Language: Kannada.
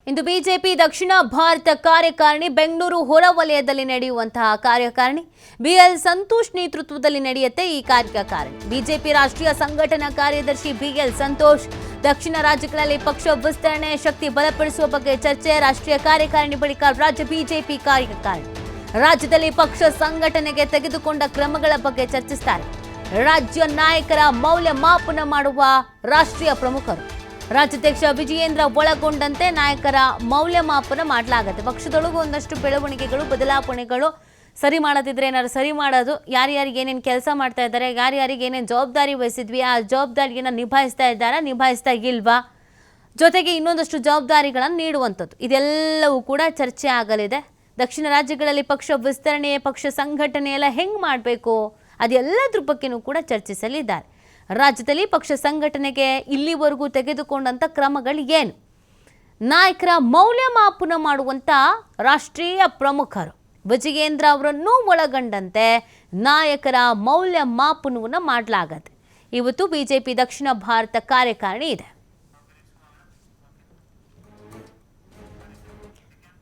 ಇಂದು ಬಿಜೆಪಿ ದಕ್ಷಿಣ ಭಾರತ ಕಾರ್ಯಕಾರಿಣಿ ಬೆಂಗಳೂರು ಹೊರವಲಯದಲ್ಲಿ ನಡೆಯುವಂತಹ ಕಾರ್ಯಕಾರಿಣಿ ಬಿಎಲ್ ಸಂತೋಷ್ ನೇತೃತ್ವದಲ್ಲಿ ನಡೆಯುತ್ತೆ ಈ ಕಾರ್ಯಕಾರಿಣಿ ಬಿಜೆಪಿ ರಾಷ್ಟ್ರೀಯ ಸಂಘಟನಾ ಕಾರ್ಯದರ್ಶಿ ಬಿಎಲ್ ಸಂತೋಷ್ ದಕ್ಷಿಣ ರಾಜ್ಯಗಳಲ್ಲಿ ಪಕ್ಷ ವಿಸ್ತರಣೆ ಶಕ್ತಿ ಬಲಪಡಿಸುವ ಬಗ್ಗೆ ಚರ್ಚೆ ರಾಷ್ಟ್ರೀಯ ಕಾರ್ಯಕಾರಿಣಿ ಬಳಿಕ ರಾಜ್ಯ ಬಿಜೆಪಿ ಕಾರ್ಯಕಾರಿಣಿ ರಾಜ್ಯದಲ್ಲಿ ಪಕ್ಷ ಸಂಘಟನೆಗೆ ತೆಗೆದುಕೊಂಡ ಕ್ರಮಗಳ ಬಗ್ಗೆ ಚರ್ಚಿಸುತ್ತಾರೆ ರಾಜ್ಯ ನಾಯಕರ ಮೌಲ್ಯಮಾಪನ ಮಾಡುವ ರಾಷ್ಟ್ರೀಯ ಪ್ರಮುಖರು ರಾಜ್ಯಾಧ್ಯಕ್ಷ ವಿಜಯೇಂದ್ರ ಒಳಗೊಂಡಂತೆ ನಾಯಕರ ಮೌಲ್ಯಮಾಪನ ಮಾಡಲಾಗುತ್ತೆ ಪಕ್ಷದೊಳಗೂ ಒಂದಷ್ಟು ಬೆಳವಣಿಗೆಗಳು ಬದಲಾವಣೆಗಳು ಸರಿ ಮಾಡೋದಿದ್ರೆ ಏನಾದ್ರು ಸರಿ ಮಾಡೋದು ಯಾರ್ಯಾರಿಗೆ ಏನೇನು ಕೆಲಸ ಮಾಡ್ತಾ ಇದ್ದಾರೆ ಯಾರ್ಯಾರಿಗೆ ಏನೇನು ಜವಾಬ್ದಾರಿ ವಹಿಸಿದ್ವಿ ಆ ಜವಾಬ್ದಾರಿಯನ್ನು ನಿಭಾಯಿಸ್ತಾ ಇಲ್ವಾ ಜೊತೆಗೆ ಇನ್ನೊಂದಷ್ಟು ಜವಾಬ್ದಾರಿಗಳನ್ನು ನೀಡುವಂಥದ್ದು ಇದೆಲ್ಲವೂ ಕೂಡ ಚರ್ಚೆ ಆಗಲಿದೆ ದಕ್ಷಿಣ ರಾಜ್ಯಗಳಲ್ಲಿ ಪಕ್ಷ ವಿಸ್ತರಣೆ ಪಕ್ಷ ಸಂಘಟನೆ ಎಲ್ಲ ಹೆಂಗೆ ಮಾಡಬೇಕು ಅದೆಲ್ಲದ್ರ ಬಗ್ಗೆನೂ ಕೂಡ ಚರ್ಚಿಸಲಿದ್ದಾರೆ ರಾಜ್ಯದಲ್ಲಿ ಪಕ್ಷ ಸಂಘಟನೆಗೆ ಇಲ್ಲಿವರೆಗೂ ತೆಗೆದುಕೊಂಡಂಥ ಕ್ರಮಗಳು ಏನು ನಾಯಕರ ಮೌಲ್ಯಮಾಪನ ಮಾಡುವಂಥ ರಾಷ್ಟ್ರೀಯ ಪ್ರಮುಖರು ವಿಜಯೇಂದ್ರ ಅವರನ್ನೂ ಒಳಗೊಂಡಂತೆ ನಾಯಕರ ಮೌಲ್ಯಮಾಪನವನ್ನು ಮಾಡಲಾಗತ್ತೆ ಇವತ್ತು ಬಿಜೆಪಿ ದಕ್ಷಿಣ ಭಾರತ ಕಾರ್ಯಕಾರಿಣಿ ಇದೆ